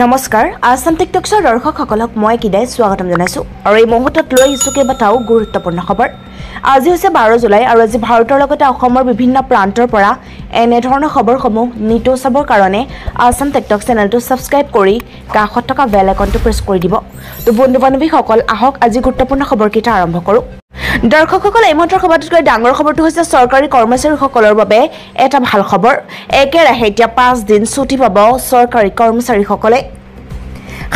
নমস্কাৰ আসাম টিকটকৰ দৰ্শকসকলক মই কিদাই স্বাগতম জনাইছো আৰু এই মুহূৰ্তত লৈ ইছুকে বাটাও গুৰুত্বপূৰ্ণ খবৰ আজি হৈছে 12 জুলাই আৰু আজি ভাৰতৰ লগতে অসমৰ বিভিন্ন প্ৰান্তৰ পৰা এনে ধৰণৰ খবৰসমূহ নিটো চাবৰ কাৰণে আসাম টিকটক চেনেলটো সাবস্ক্ৰাইব কৰি কাষত থকা বেল আইকনটো প্ৰেছ কৰি দিব তো বন্ধু-বান্ধৱীসকল আহক আজি গুৰুত্বপূৰ্ণ খবৰকেইটা আৰম্ভ কৰো দৰ্শকসকল এই মাত্ৰ খবৰটোকৈ ডাঙৰ খবৰটো হৈছে চৰকাৰী কৰ্মচাৰীসকলৰ বাবে এটা ভাল খবৰ একেৰাহে এতিয়া 5 দিন ছুটি পাব চৰকাৰী কৰ্মচাৰীসকলে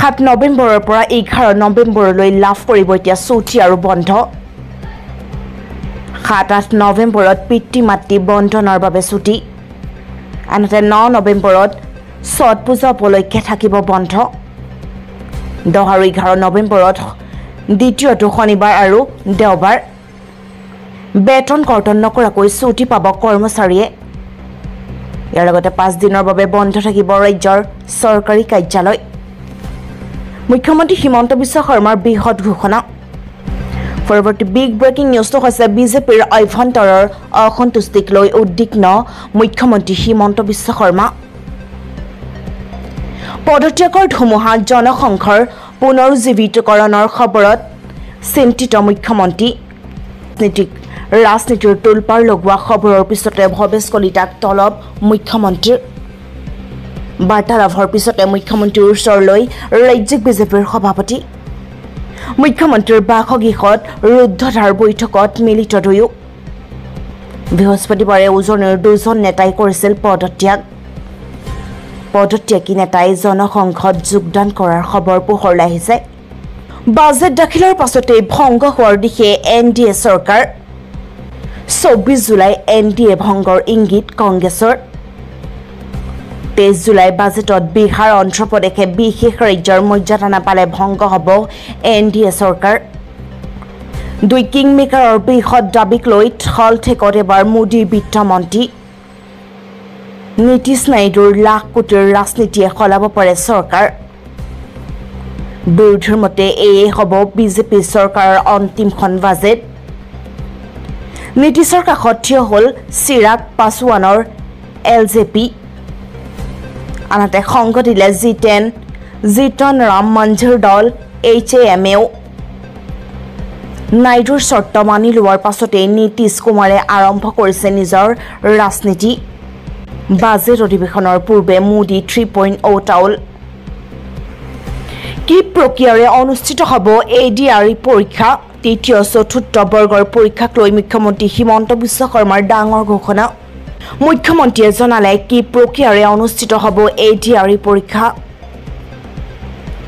7 নৱেম্বৰৰ পৰা 11 নৱেম্বৰলৈ লাভ কৰিব এতিয়া ছুটি আৰু বন্ধ 7-8 নৱেম্বৰত পিতৃ-মাতৃ বন্ধনৰ বাবে ছুটি আনহাতে 9 নৱেম্বৰত ছট পূজা উপলক্ষে থাকিব বন্ধ 10 আৰু 11 নৱেম্বৰত দ্বিতীয়টো শনিবাৰ আৰু দেওবাৰ বেতন কৰ্তন নকৰাকৈ ছুটি পাব কৰ্মচাৰীয়ে ইয়াৰ লগতে 5 দিনৰ বাবে বন্ধ থাকিব ৰাজ্যৰ চৰকাৰী কাৰ্যালয় মুখ্যমন্ত্ৰী হিমন্ত বিশ্ব শৰ্মাৰ বৃহৎ ঘোষণা পৰৱৰ্তী বিগ ব্ৰেকিং নিউজটো হৈছে বিজেপিৰ অভ্যন্তৰৰ অসন্তুষ্টিক লৈ উদ্বিগ্ন মুখ্যমন্ত্ৰী হিমন্ত বিশ্ব শৰ্মা পদত্যাগৰ ধুমুহা জনসংঘৰ পুনৰুজ্জীৱিতকৰণৰ খবৰত চিন্তিত মুখ্যমন্ত্ৰী ৰাজনীতিৰ তুলপাৰ লগোৱা খবৰৰ পিছতে ভৱেশ কলিতাক তলব মুখ্যমন্ত্ৰীৰ বাৰ্তালাভৰ পিছতে মুখ্যমন্ত্ৰীৰ ওচৰলৈ ৰাজ্যিক বিজেপিৰ সভাপতি মুখ্যমন্ত্ৰীৰ বাসগৃহত ৰুদ্ধদ্বাৰ বৈঠকত মিলিত দুয়ো বৃহস্পতিবাৰে উজনিৰ দুজন নেতাই কৰিছিল পদত্যাগী নেতাই জনসংঘত যোগদান কৰাৰ খবৰ পোহৰলৈ আহিছে বাজেট দাখিলৰ পাছতে ভংগ হোৱাৰ দিশে এনডিএ চৰকাৰ 24 জুলাই এনডিএ ভংগৰ ইংগিত কংগ্ৰেছৰ 23 জুলাই বাজেটত বিহাৰ অন্ধ্ৰ প্ৰদেশে বিশেষ ৰাজ্যৰ মৰ্যাদা নাপালে ভংগ হ'ব এনডিএ চৰকাৰ দুই কিংমেকাৰৰ বৃহৎ দাবীক লৈ থল ঠেকত এবাৰ মোদীৰ বিত্তমন্ত্ৰী নীতিশ নাইডুৰ লাখ কোটিৰ ৰাজনীতিয়ে সলাব পাৰে চৰকাৰ বিৰোধীৰ মতে এয়ে হ'ব বিজেপি চৰকাৰৰ অন্তিমখন বাজেট নীতিশৰ কাষত থিয় হ'ল চিৰাগ পাছৱানৰ এলজেপি আনহাতে সংগ দিলে জিতন ৰাম মঞ্জুৰ দল HAMও নাইডুৰ চৰ্ত মানি লোৱাৰ পাছতে নীতিশ কুমাৰে আৰম্ভ কৰিছে নিজৰ ৰাজনীতি বাজেট অধিৱেশনৰ পূৰ্বে মোদী 3.0 টাউল কি প্ৰক্ৰিয়াৰে অনুষ্ঠিত হ'ব ADRE পৰীক্ষা তৃতীয় চতুৰ্থ বৰ্গৰ পৰীক্ষাক লৈ মুখ্যমন্ত্ৰী হিমন্ত বিশ্ব শৰ্মাৰ ডাঙৰ ঘোষণা মুখ্যমন্ত্ৰীয়ে জনালে কি প্ৰক্ৰিয়াৰে অনুষ্ঠিত হ'ব ADRE পৰীক্ষা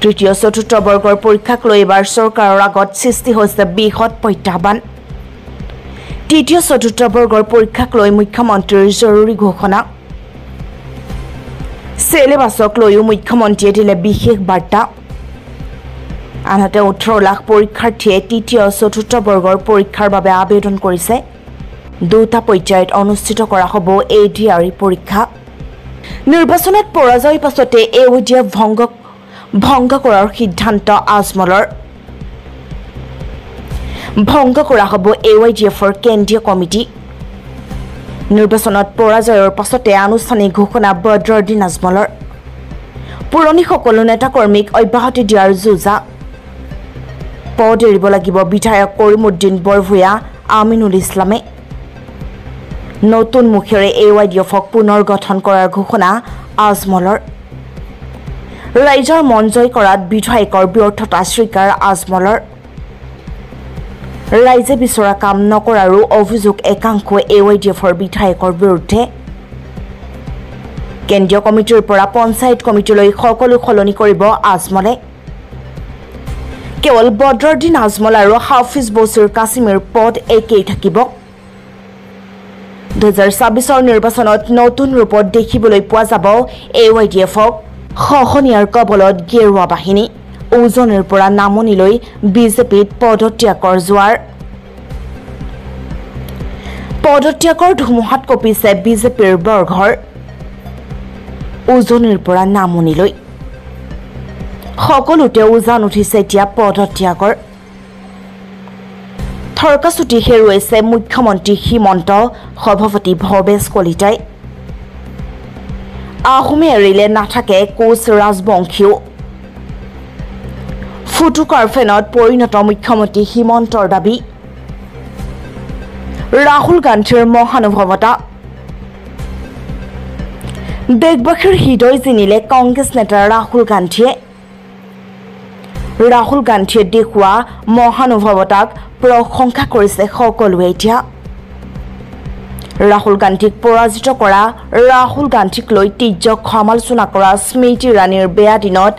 তৃতীয় চতুৰ্থ বৰ্গৰ পৰীক্ষাক লৈ এবাৰ চৰকাৰৰ আগত সৃষ্টি হৈছে বৃহৎ প্ৰত্যাহ্বান তৃতীয় চতুৰ্থ বৰ্গৰ পৰীক্ষাক লৈ মুখ্যমন্ত্ৰীৰ জৰুৰী ঘোষণা সিলেবাসক লৈও মুখ্যমন্ত্ৰীয়ে দিলে বিশেষ বাৰ্তা আনহাতে 18 লাখ পৰীক্ষাৰ্থীয়ে তৃতীয় চতুৰ্থ বৰ্গৰ পৰীক্ষাৰ বাবে আবেদন কৰিছে দুটা পৰ্যায়ত অনুষ্ঠিত কৰা হ'ব ADRE পৰীক্ষা নিৰ্বাচনত পৰাজয়ৰ পাছতে এওদিয়া ভংগ কৰাৰ সিদ্ধান্ত আজমলৰ ভংগ কৰা হ'ব AYDFৰ কেন্দ্ৰীয় কমিটি নিৰ্বাচনত পৰাজয়ৰ পাছতে আনুষ্ঠানিক ঘোষণা বদৰুদ্দিন আজমলৰ পুৰণি সকলো নেতা কৰ্মীক অব্যাহতি দিয়াৰ যোজা পদ এৰিব লাগিব বিধায়ক কৰিমউদ্দিন বৰভূঞা আমিনুল ইছলামে নতুন মুখেৰে AYDFক পুনৰ গঠন কৰাৰ ঘোষণা আজমলৰ ৰাইজৰ মন জয় কৰাত বিধায়কৰ ব্যৰ্থতা স্বীকাৰ আজমলৰ ৰাইজে বিচৰা কাম নকৰাৰো অভিযোগ একাংশ AYDFৰ বিধায়কৰ বিৰুদ্ধে কেন্দ্ৰীয় কমিটিৰ পৰা পঞ্চায়ত কমিটিলৈ সকলো সলনি কৰিব আজমলে কেৱল বদৰুদ্দিন আজমল আৰু হাফিজ বছিৰ কাছিমিৰ পদ একেই থাকিব 2024 নিৰ্বাচনত নতুন ৰূপত দেখিবলৈ পোৱা যাব AYDFক খহনীয়াৰ কবলত গেৰুৱা বাহিনী উজনিৰ পৰা নামনিলৈ বিজেপিত পদত্যাগৰ জোৱাৰ পদত্যাগৰ ধুমুহাত কঁপিছে বিজেপিৰ বৰঘৰ উজনিৰ পৰা নামনিলৈ সকলোতে উজান উঠিছে এতিয়া পদত্যাগৰ থৰকাচুটি হেৰুৱাইছে মুখ্যমন্ত্ৰী হিমন্ত সভাপতি ভৱেশ কলিতাই আহোমে এৰিলে নাথাকে কোচ ৰাজবংশীও ফুটুকাৰ ফেনত পৰিণত মুখ্যমন্ত্ৰী হিমন্তৰ দাবী ৰাহুল গান্ধীৰ মহানুভৱতা দেশবাসীৰ হৃদয় জিনিলে কংগ্ৰেছ নেতা ৰাহুল গান্ধীয়ে দেখুওৱা মহানুভৱতাক প্ৰশংসা কৰিছে সকলোৱে এতিয়া ৰাহুল গান্ধীক পৰাজিত কৰা ৰাহুল গান্ধীক লৈ তীৰ্যক সমালোচনা কৰা স্মৃতি ইৰাণীৰ বেয়া দিনত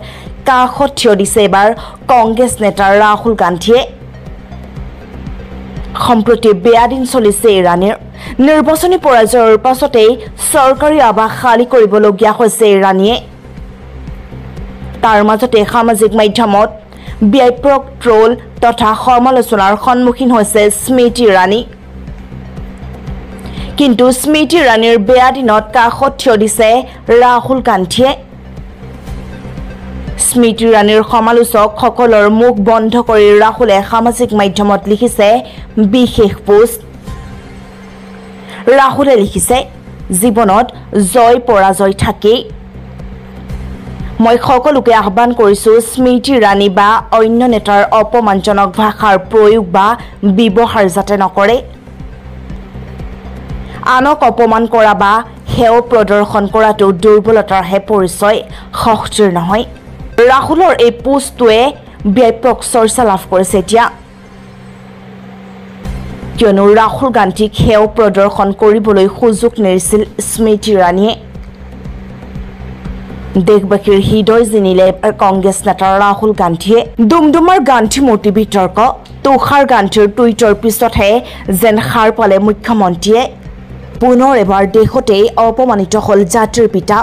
কাষত থিয় দিছে এবাৰ কংগ্ৰেছ নেতা ৰাহুল গান্ধীয়ে সম্প্ৰতি বেয়া দিন চলিছে ইৰাণীৰ নিৰ্বাচনী পৰাজয়ৰ পাছতেই চৰকাৰী আৱাস খালী কৰিবলগীয়া হৈছে ইৰাণীয়ে তাৰ মাজতে সামাজিক মাধ্যমত ব্যাপক ট্ৰল তথা সমালোচনাৰ সন্মুখীন হৈছে স্মৃতি ইৰাণী কিন্তু স্মৃতি ইৰাণীৰ বেয়া দিনত কাষত থিয় দিছে ৰাহুল গান্ধীয়ে স্মৃতি ইৰাণীৰ সমালোচকসকলৰ মুখ বন্ধ কৰি ৰাহুলে সামাজিক মাধ্যমত লিখিছে বিশেষ পোষ্ট ৰাহুলে লিখিছে জীৱনত জয় পৰাজয় থাকেই মই সকলোকে আহ্বান কৰিছো স্মৃতি ইৰাণী বা অন্য নেতাৰ অপমানজনক ভাষাৰ প্ৰয়োগ বা ব্যৱহাৰ যাতে নকৰে আনক অপমান কৰা বা হেয় প্ৰদৰ্শন কৰাটো দুৰ্বলতাৰহে পৰিচয় শক্তিৰ নহয় ৰাহুলৰ এই পোষ্টটোৱে ব্যাপক চৰ্চা লাভ কৰিছে এতিয়া কিয়নো ৰাহুল গান্ধীক হেয় প্ৰদৰ্শন কৰিবলৈ সুযোগ নেৰিছিল স্মৃতি ইৰাণীয়ে দেশবাসীৰ হৃদয় জিনিলে কংগ্ৰেছ নেতা ৰাহুল গান্ধীয়ে ডুমডুমাৰ গান্ধী মূৰ্তি বিতৰ্ক তুষাৰ গান্ধীৰ টুইটৰ পিছতহে যেন সাৰ পালে মুখ্যমন্ত্ৰীয়ে পুনৰ এবাৰ দেশতেই অপমানিত হ'ল জাতিৰ পিতা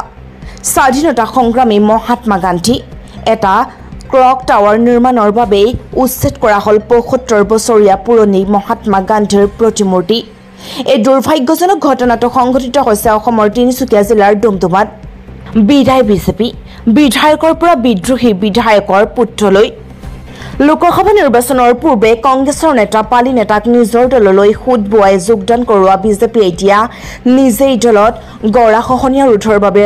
স্বাধীনতা সংগ্ৰামী মহাত্মা গান্ধী এটা ক্লক টাৱাৰ নিৰ্মাণৰ বাবে উচ্ছেদ কৰা হ'ল ৭৫ বছৰীয়া পুৰণি মহাত্মা গান্ধীৰ প্ৰতিমূৰ্তি এই দুৰ্ভাগ্যজনক ঘটনাটো সংঘটিত হৈছে অসমৰ তিনিচুকীয়া জিলাৰ ডুমডুমাত বিজেপি বিধায়কৰ পৰা বিদ্ৰোহী বিধায়কৰ পুত্ৰলৈ লোকসভা নিৰ্বাচনৰ পূৰ্বে কংগ্ৰেছৰ নেতা পালি নেতাক নিজৰ দললৈ খুদ বোৱাই যোগদান কৰোৱা বিজেপি এতিয়া নিজেই দলত গৰাখহনীয়া ৰোধৰ বাবে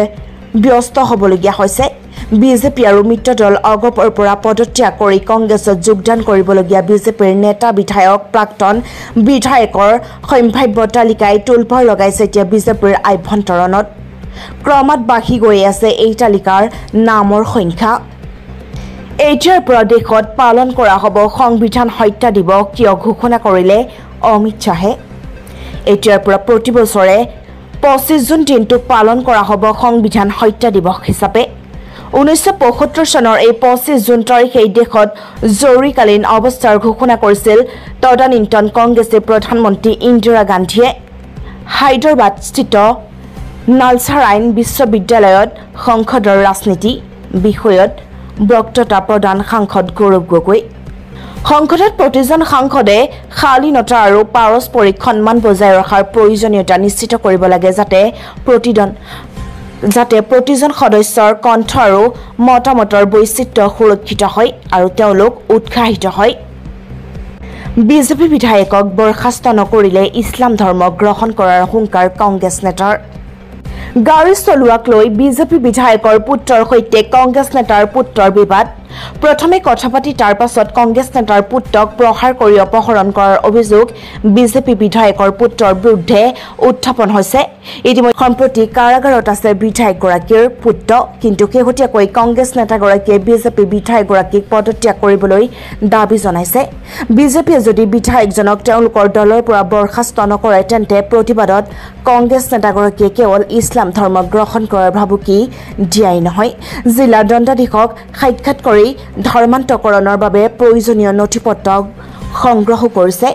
ব্যস্ত হ'বলগীয়া হৈছে বিজেপি আৰু মিত্ৰ দল অগপৰ পৰা পদত্যাগ কৰি কংগ্ৰেছত যোগদান কৰিবলগীয়া বিজেপিৰ নেতা বিধায়ক প্ৰাক্তন বিধায়কৰ সম্ভাৱ্য তালিকাই তোলপাৰ লগাইছে এতিয়া বিজেপিৰ আভ্যন্তৰণত ক্ৰমাৎ বাঢ়ি গৈ আছে এই তালিকাৰ নামৰ সংখ্যা এতিয়াৰ পৰা দেশত পালন কৰা হ'ব সংবিধান হত্যা দিৱস কিয় ঘোষণা কৰিলে অমিত শ্বাহে এতিয়াৰ পৰা প্ৰতি বছৰে 25 জুন দিনটোক পালন কৰা হ'ব সংবিধান হত্যা দিৱস হিচাপে 1975 চনৰ এই 25 জুন তাৰিখে দেশত জৰুৰীকালীন অৱস্থাৰ ঘোষণা কৰিছিল তদানীন্তন কংগ্ৰেছী প্ৰধানমন্ত্ৰী ইন্দিৰা গান্ধীয়ে হায়দৰাবাদস্থিত নালচাৰাইন বিশ্ববিদ্যালয়ত সংসদৰ ৰাজনীতি বিষয়ত বক্তৃতা প্ৰদান সাংসদ গৌৰৱ গগৈ সংসদত প্ৰতিজন সাংসদে শালীনতা আৰু পাৰস্পৰিক সন্মান বজাই ৰখাৰ প্ৰয়োজনীয়তা নিশ্চিত কৰিব লাগে যাতে প্ৰতিজন সদস্যৰ কণ্ঠ আৰু মতামতৰ বৈচিত্ৰ্য সুৰক্ষিত হয় আৰু তেওঁলোক উৎসাহিত হয় বিজেপি বিধায়কক বৰখাস্ত নকৰিলে ইছলাম ধৰ্ম গ্ৰহণ কৰাৰ হুংকাৰ কংগ্ৰেছ নেতাৰ গাড়ী চলোৱাক লৈ বিজেপি বিধায়কৰ পুত্ৰৰ সৈতে কংগ্ৰেছ নেতাৰ পুত্ৰৰ বিবাদ প্ৰথমে কথা পাতি তাৰ পাছত কংগ্ৰেছ নেতাৰ পুত্ৰক প্ৰহাৰ কৰি অপহৰণ কৰাৰ অভিযোগ বিজেপি বিধায়কৰ পুত্ৰৰ বিৰুদ্ধে উত্থাপন হৈছে ইতিমধ্যে সম্প্ৰতি কাৰাগাৰত আছে বিধায়কগৰাকীৰ পুত্ৰ কিন্তু শেহতীয়াকৈ কংগ্ৰেছ নেতাগৰাকীয়ে বিজেপি বিধায়কগৰাকীক পদত্যাগ কৰিবলৈ দাবী জনাইছে বিজেপিয়ে যদি বিধায়কজনক তেওঁলোকৰ দলৰ পৰা বৰখাস্ত নকৰে তেন্তে প্ৰতিবাদত কংগ্ৰেছ নেতাগৰাকীয়ে কেৱল ইছলাম ধৰ্ম গ্ৰহণ কৰাৰ ভাবুকি দিয়াই নহয় জিলা দণ্ডাধীশক সাক্ষাৎ কৰি ধৰ্মান্তকৰণৰ বাবে প্ৰয়োজনীয় নথিপত্ৰ সংগ্ৰহ কৰিছে